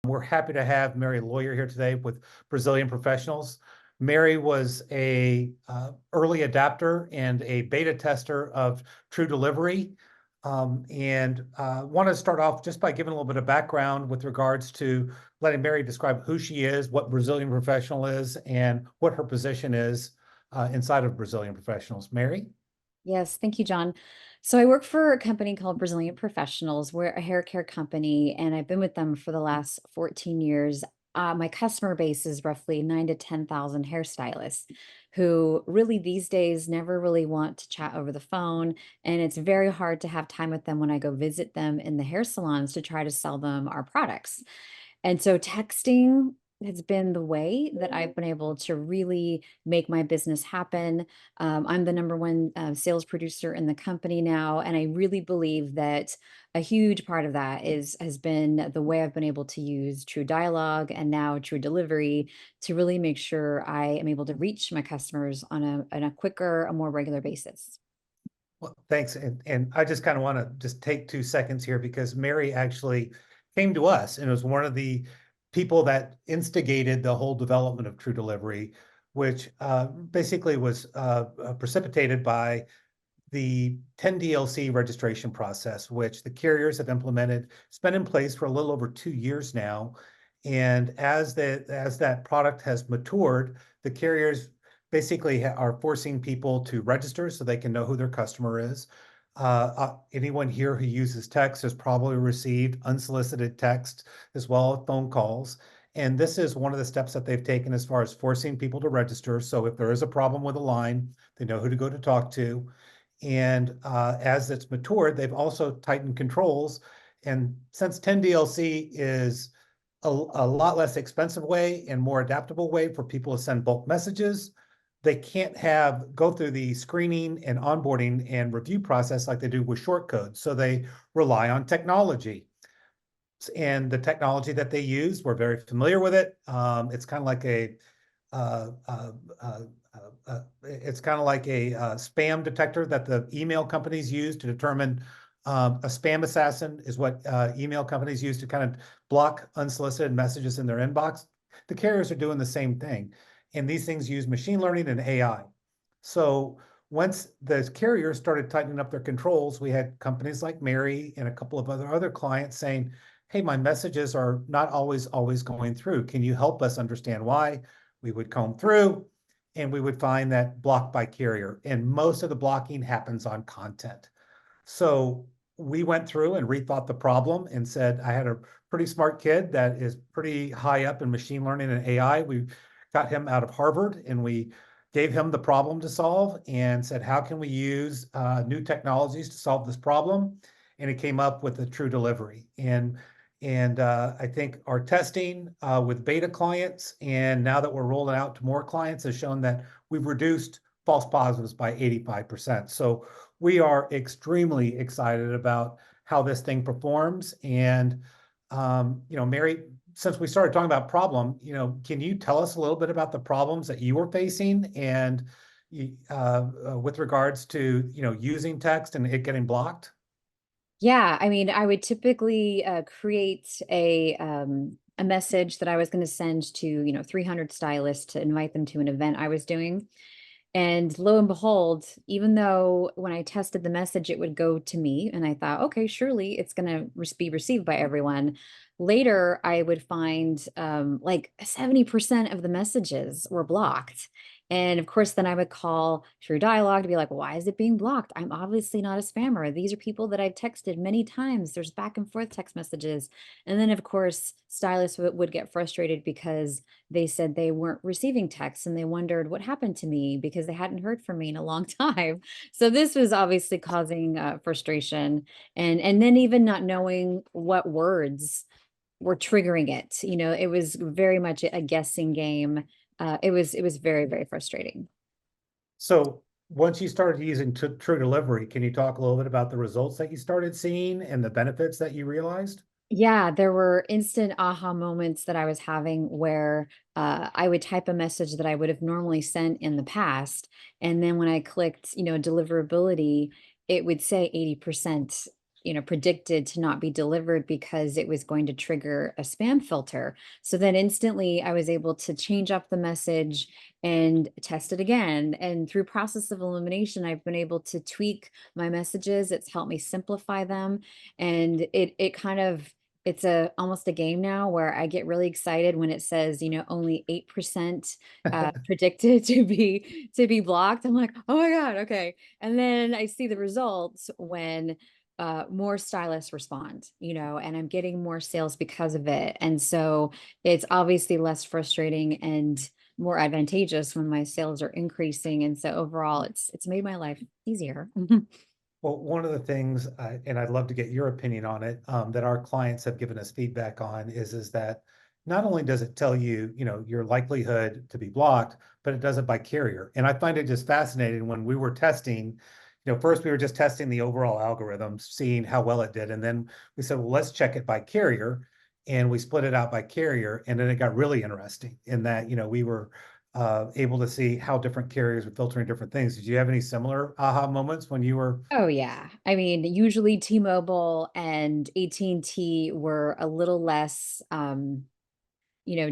We're happy to have Mary Loyer here today with Brazilian Professionals. Mary was a early adapter and a beta tester of TrueDelivery. And want to start off just by giving a little bit of background with regards to letting Mary describe who she is, what Brazilian Professional is, and what her position is inside of Brazilian Professionals. Mary? Yes, thank you, John. So I work for a company called Brazilian Professionals. We're a hair care company, and I've been with them for the last 14 years. My customer base is roughly 9 to 10,000 hairstylists who really these days never really want to chat over the phone. And it's very hard to have time with them when I go visit them in the hair salons to try to sell them our products. And so texting has been the way that I've been able to really make my business happen. I'm the number one sales producer in the company now, and I really believe that a huge part of that has been the way I've been able to use TrueDialog and now TrueDelivery to really make sure I am able to reach my customers on a quicker, a more regular basis. Well, thanks. And I just kind of want to just take 2 seconds here because Mary actually came to us and was one of the people that instigated the whole development of TrueDelivery, which basically was precipitated by the 10DLC registration process, which the carriers have implemented. It's been in place for a little over 2 years now. And as that product has matured, the carriers basically are forcing people to register so they can know who their customer is. Anyone here who uses text has probably received unsolicited text as well as phone calls. And this is one of the steps that they've taken as far as forcing people to register. So if there is a problem with a line, they know who to go to talk to. And as it's matured, they've also tightened controls. And since 10DLC is a lot less expensive way and more adaptable way for people to send bulk messages, they can't go through the screening and onboarding and review process like they do with short codes. So they rely on technology. And the technology that they use, we're very familiar with it. It's kind of like a spam detector that the email companies use to determine a spam assassin is what email companies use to kind of block unsolicited messages in their inbox. The carriers are doing the same thing. And these things use machine learning and AI. So once the carriers started tightening up their controls, we had companies like Mary and a couple of other clients saying, hey, my messages are not always going through. Can you help us understand why? We would comb through and we would find that blocked by carrier. And most of the blocking happens on content. So we went through and rethought the problem and said, I had a pretty smart kid that is pretty high up in machine learning and AI. We got him out of Harvard and we gave him the problem to solve and said, how can we use new technologies to solve this problem? And it came up with the TrueDelivery. And I think our testing with beta clients, and now that we're rolling out to more clients, has shown that we've reduced false positives by 85%. So we are extremely excited about how this thing performs. And, Mary, since we started talking about problem, can you tell us a little bit about the problems that you were facing and with regards to, using text and it getting blocked? Yeah, I mean, I would typically create a message that I was going to send to 300 stylists to invite them to an event I was doing. And lo and behold, even though when I tested the message, it would go to me, and I thought, okay, surely it's going to be received by everyone. Later, I would find like 70% of the messages were blocked. And of course, then I would call TrueDialog to be like, why is it being blocked? I'm obviously not a spammer. These are people that I've texted many times. There's back and forth text messages. And then, of course, stylists would get frustrated because they said they weren't receiving texts and they wondered what happened to me because they hadn't heard from me in a long time. So this was obviously causing frustration, and then even not knowing what words were triggering it. It was very much a guessing game. It was very, very frustrating. So once you started using TrueDelivery, can you talk a little bit about the results that you started seeing and the benefits that you realized? Yeah, there were instant aha moments that I was having where I would type a message that I would have normally sent in the past. And then when I clicked, deliverability, it would say 80%. predicted to not be delivered because it was going to trigger a spam filter. So then instantly I was able to change up the message and test it again. And through process of elimination, I've been able to tweak my messages. It's helped me simplify them. And it kind of, it's almost a game now where I get really excited when it says, only 8% predicted to be blocked. I'm like, oh my God, okay. And then I see the results when more stylists respond, and I'm getting more sales because of it. And so it's obviously less frustrating and more advantageous when my sales are increasing. And so overall, it's made my life easier. Well, one of the things, and I'd love to get your opinion on it, that our clients have given us feedback on is that not only does it tell you, your likelihood to be blocked, but it does it by carrier. And I find it just fascinating when we were testing, first we were just testing the overall algorithm, seeing how well it did. And then we said, well, let's check it by carrier. And we split it out by carrier. And then it got really interesting in that, we were able to see how different carriers were filtering different things. Did you have any similar aha moments when you were? Oh yeah. I mean, usually T-Mobile and AT&T were a little less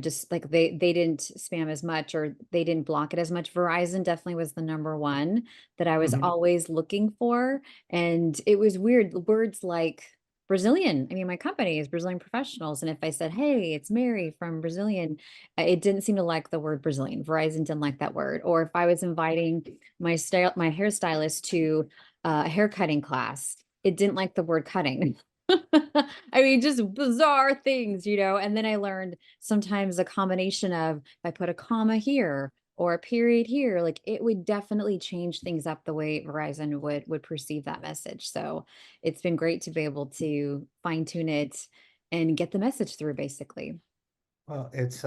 just like they didn't spam as much or they didn't block it as much. Verizon definitely was the number one that I was Mhm. always looking for. And it was weird. Words like Brazilian. I mean, my company is Brazilian Professionals. And if I said, hey, it's Mary from Brazilian, it didn't seem to like the word Brazilian. Verizon didn't like that word. Or if I was inviting my hairstylist to a haircutting class, it didn't like the word cutting. I mean, just bizarre things, and then I learned sometimes a combination of if I put a comma here or a period here, like it would definitely change things up the way Verizon would perceive that message. So it's been great to be able to fine tune it and get the message through basically. Well, it's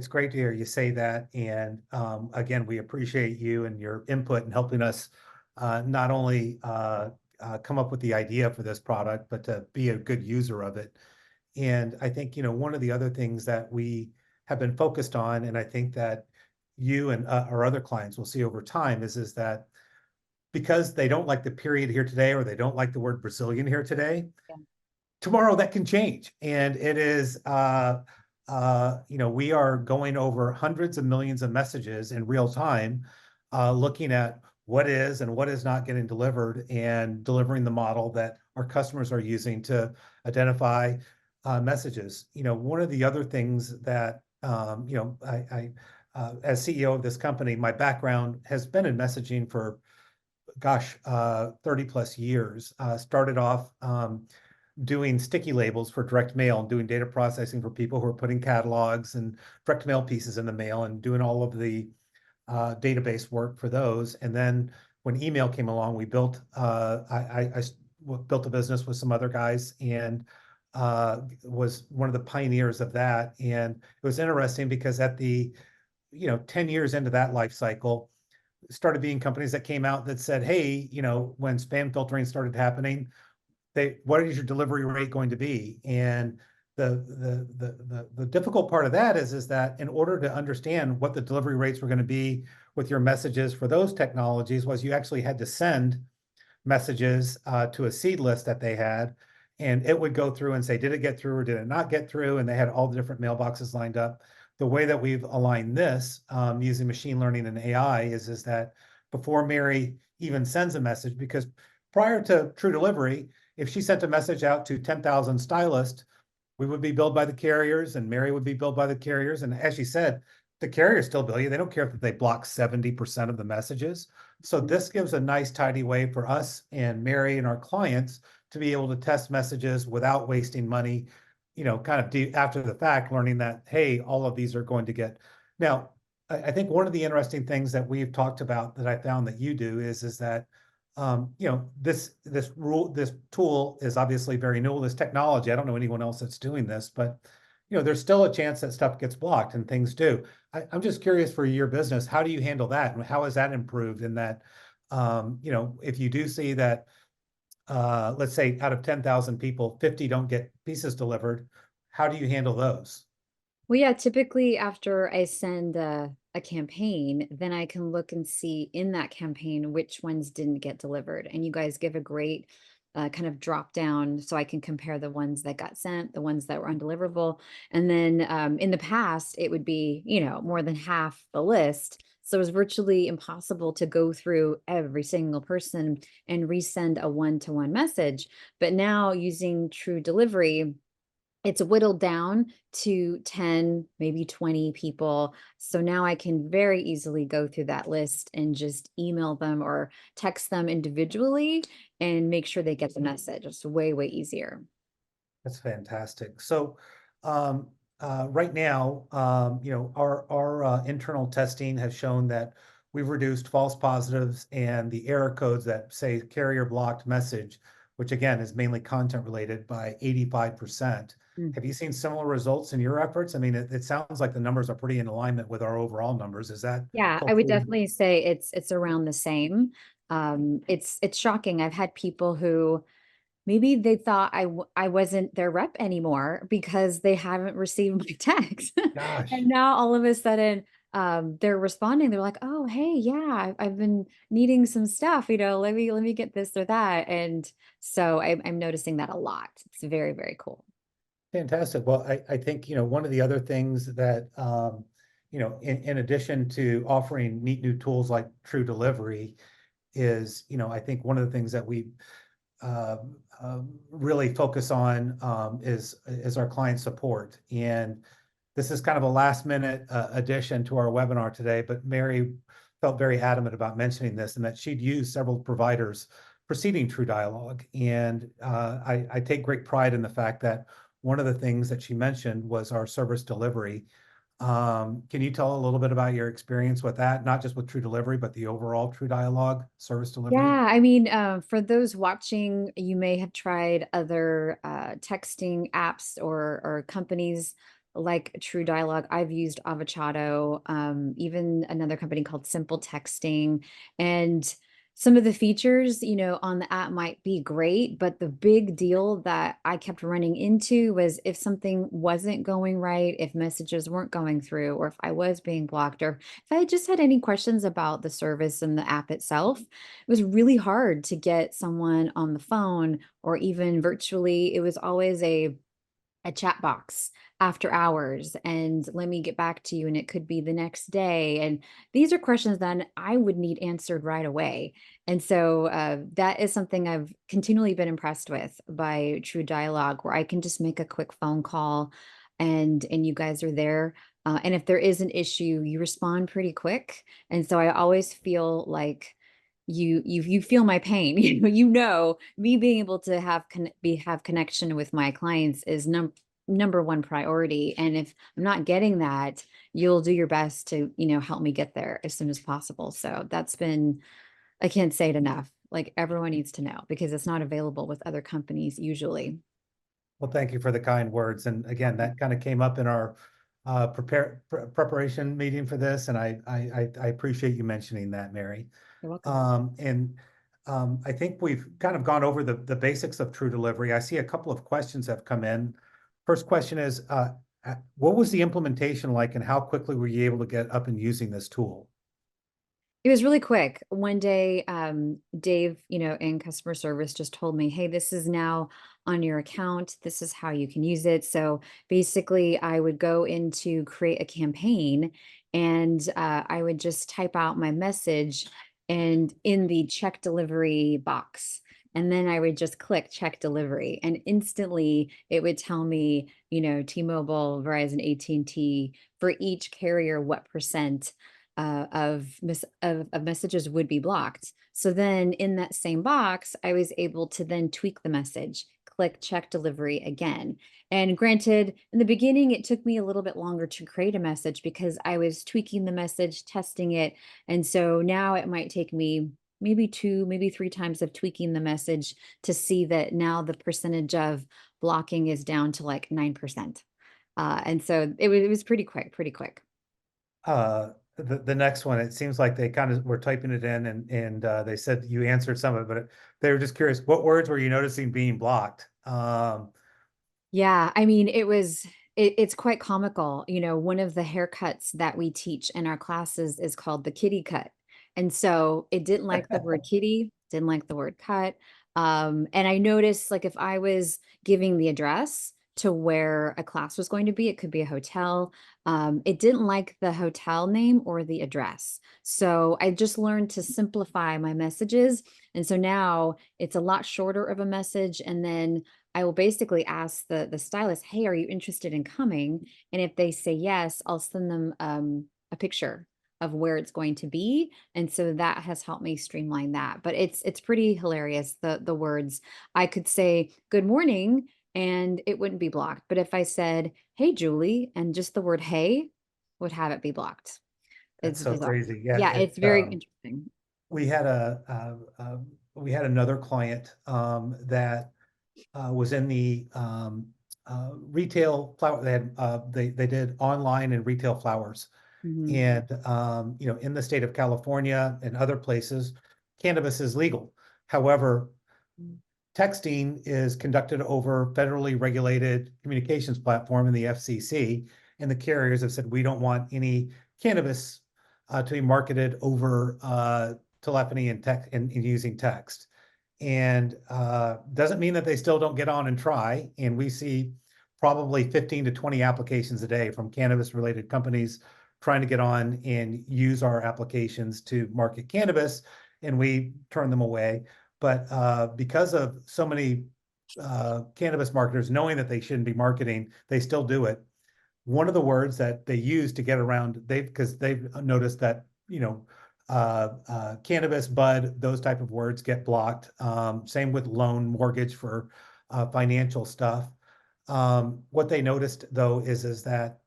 great to hear you say that. And again, we appreciate you and your input in helping us not only come up with the idea for this product, but to be a good user of it. And I think, one of the other things that we have been focused on, and I think that you and our other clients will see over time is that because they don't like the period here today, or they don't like the word Brazilian here today, Yeah. tomorrow that can change. And it is, we are going over hundreds of millions of messages in real time, looking at what is and what is not getting delivered and delivering the model that our customers are using to identify messages. One of the other things that, as CEO of this company, my background has been in messaging for, gosh, 30 plus years. Started off doing sticky labels for direct mail and doing data processing for people who are putting catalogs and direct mail pieces in the mail and doing all of the database work for those. And then when email came along, we built, built a business with some other guys and was one of the pioneers of that. And it was interesting because at the, 10 years into that life cycle, started being companies that came out that said, hey, when spam filtering started happening, what is your delivery rate going to be? And the difficult part of that is that in order to understand what the delivery rates were going to be with your messages for those technologies was you actually had to send messages to a seed list that they had, and it would go through and say, did it get through or did it not get through? And they had all the different mailboxes lined up. The way that we've aligned this using machine learning and AI is that before Mary even sends a message, because prior to TrueDelivery, if she sent a message out to 10,000 stylists, we would be billed by the carriers and Mary would be billed by the carriers. And as she said, the carriers still bill you. They don't care if they block 70% of the messages. So this gives a nice tidy way for us and Mary and our clients to be able to test messages without wasting money, kind of after the fact, learning that, hey, all of these are going to get. Now, I think one of the interesting things that we've talked about that I found that you do is that this tool is obviously very new, this technology. I don't know anyone else that's doing this, but there's still a chance that stuff gets blocked and things do. I'm just curious for your business, how do you handle that? And how has that improved in that, if you do see that, let's say out of 10,000 people, 50 don't get pieces delivered, how do you handle those? Well, yeah, typically after I send a campaign, then I can look and see in that campaign which ones didn't get delivered. And you guys give a great kind of drop down so I can compare the ones that got sent, the ones that were undeliverable. And then in the past, it would be, more than half the list. So it was virtually impossible to go through every single person and resend a one-to-one message. But now using True Delivery, it's whittled down to 10, maybe 20 people. So now I can very easily go through that list and just email them or text them individually and make sure they get the message. It's way, way easier. That's fantastic. So, um, right now, our internal testing has shown that we've reduced false positives and the error codes that say carrier blocked message, which again is mainly content related, by 85%. Mm. Have you seen similar results in your efforts? I mean, it sounds like the numbers are pretty in alignment with our overall numbers. Is that Yeah, still I would true? definitely say it's around the same. It's shocking. I've had people who maybe they thought I wasn't their rep anymore because they haven't received my text. And Gosh. now all of a sudden, they're responding. They're like, "Oh, hey, yeah, I've been needing some stuff, let me get this or that." And so I'm noticing that a lot. It's very, very cool. Fantastic. Well, I think, one of the other things that, in addition to offering neat new tools like True Delivery is, I think one of the things that we uh, really focus on is our client support. And this is kind of a last minute addition to our webinar today, but Mary felt very adamant about mentioning this and that she'd used several providers preceding TrueDialog. And I take great pride in the fact that one of the things that she mentioned was our service delivery. Can you tell a little bit about your experience with that, not just with True Delivery, but the overall TrueDialog service delivery? Yeah, I mean, for those watching, you may have tried other texting apps or companies like True Dialogue. I've used Avocado, even another company called Simple Texting, and some of the features, on the app might be great, but the big deal that I kept running into was if something wasn't going right, if messages weren't going through, or if I was being blocked, or if I just had any questions about the service and the app itself, it was really hard to get someone on the phone or even virtually. It was always a chat box after hours and let me get back to you, and it could be the next day, and these are questions that I would need answered right away. And so that is something I've continually been impressed with by True Dialogue, where I can just make a quick phone call and you guys are there. And if there is an issue, you respond pretty quick. And so I always feel like you feel my pain. Me being able to have connection with my clients is number one priority. And if I'm not getting that, you'll do your best to, help me get there as soon as possible. So that's been, I can't say it enough. Like everyone needs to know because it's not available with other companies usually. Well, thank you for the kind words. And again, that kind of came up in our preparation meeting for this, and I appreciate you mentioning that, Mary. You're welcome. And I think we've kind of gone over the basics of True Delivery. I see a couple of questions have come in. First question is, what was the implementation like, and how quickly were you able to get up and using this tool? It was really quick. One day, Dave, in customer service just told me, "Hey, this is now on your account. This is how you can use it." So basically, I would go in to create a campaign and I would just type out my message and in the check delivery box. And then I would just click check delivery and instantly it would tell me, T-Mobile, Verizon, AT&T, for each carrier, what percent of messages would be blocked. So then in that same box, I was able to then tweak the message, click check delivery again. And granted, in the beginning, it took me a little bit longer to create a message because I was tweaking the message, testing it. And so now it might take me maybe two, maybe three times of tweaking the message to see that now the percentage of blocking is down to like 9%. And so it was pretty quick, pretty quick. The next one, it seems like they kind of were typing it in, and they said you answered some of it, but they were just curious, what words were you noticing being blocked? Yeah, I mean, it's quite comical. One of the haircuts that we teach in our classes is called the kitty cut. And so it didn't like the word kitty, didn't like the word cut. And I noticed like if I was giving the address to where a class was going to be, it could be a hotel. It didn't like the hotel name or the address. So I just learned to simplify my messages. And so now it's a lot shorter of a message. And then I will basically ask the stylist, hey, are you interested in coming? And if they say yes, I'll send them a picture of where it's going to be. And so that has helped me streamline that. But it's pretty hilarious, the words. I could say good morning and it wouldn't be blocked. But if I said, hey, Julie, and just the word hey would have it be blocked. That's It's so bizarre. crazy. Yeah, Yeah, it's very interesting. we had we had another client that was in the retail flower. They had they did online and retail flowers, Mhm. and you know, in the state of California and other places, cannabis is legal. However, texting is conducted over federally regulated communications platform in the FCC, and the carriers have said we don't want any cannabis to be marketed over telephony and text and using text. And doesn't mean that they still don't get on and try. And we see probably 15 to 20 applications a day from cannabis related companies trying to get on and use our applications to market cannabis, and we turn them away. But because of so many cannabis marketers knowing that they shouldn't be marketing, they still do it. One of the words that they use to get around, because they've noticed that, you know, cannabis, bud, those type of words get blocked. Same with loan, mortgage for financial stuff. What they noticed though is that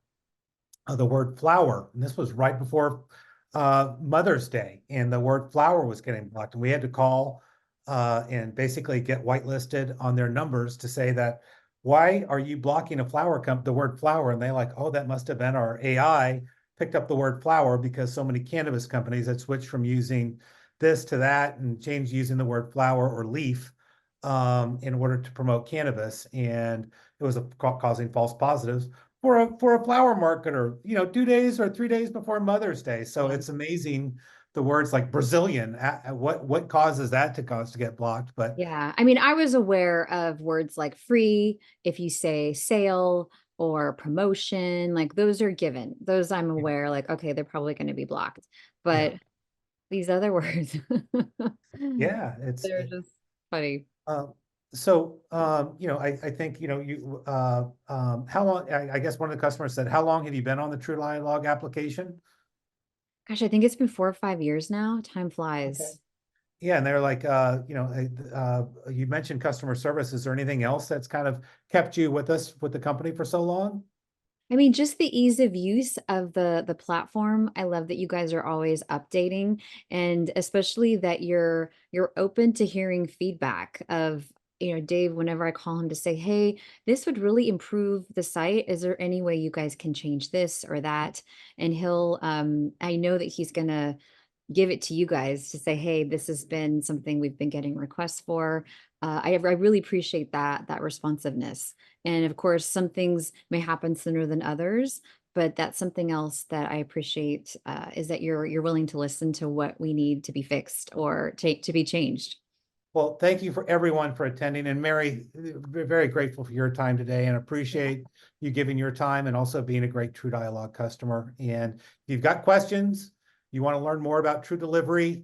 the word flower, and this was right before Mother's Day, and the word flower was getting blocked, and we had to call and basically get whitelisted on their numbers to say that why are you blocking a the word flower? And they like, oh, that must have been our AI picked up the word flower because so many cannabis companies had switched from using this to that and changed using the word flower or leaf in order to promote cannabis, and it was causing false positives for a flower marketer, you know, 2 days or 3 days before Mother's Day. So Yeah. it's amazing the words like Brazilian. What causes that to get blocked? But Yeah. I mean, I was aware of words like free, if you say sale or promotion, like those are given. Those I'm aware, like, okay, they're probably going to be blocked. yeah, But these other words, yeah, they're just funny. uh, you know, I think, you know, how long, I guess one of the customers said, how long have you been on the TrueDialog application? Gosh, I think it's been 4 or 5 years now. Time Okay. flies. Yeah, and they're like, you know, you mentioned customer service. Is there anything else that's kind of kept you with us with the company for so long? I mean, just the ease of use of the platform. I love that you guys are always updating, and especially that you're open to hearing feedback of, Dave, whenever I call him to say, "Hey, this would really improve the site. Is there any way you guys can change this or that?" And he'll I know that he's gonna give it to you guys to say, hey, this has been something we've been getting requests for. I really appreciate that responsiveness. And of course, some things may happen sooner than others, but that's something else that I appreciate is that you're willing to listen to what we need to be fixed or to be changed. Well, thank you for everyone for attending. And Mary, we're very grateful for your time today and Yeah. appreciate you giving your time and also being a great TrueDialog customer. And if you've got questions, you want to learn more about TrueDelivery,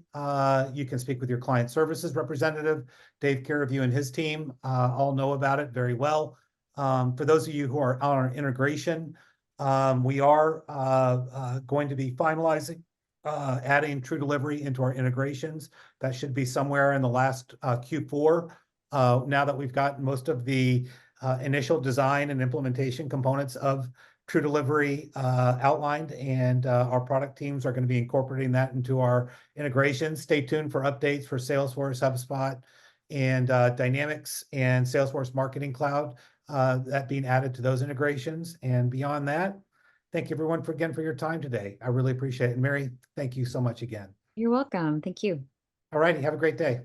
you can speak with your client services representative. Dave Carevu and his team all know about it very well. For those of you who are on our integration, we are going to be finalizing adding TrueDelivery into our integrations. That should be somewhere in the last Q4. Now that we've got most of the initial design and implementation components of TrueDelivery outlined, and our product teams are going to be incorporating that into our integrations. Stay tuned for updates for Salesforce, HubSpot, and Dynamics and Salesforce Marketing Cloud that being added to those integrations. And beyond that, thank you everyone again for your time today. I really appreciate it. And Mary, thank you so much again. You're welcome. Thank you. All righty, have a great day.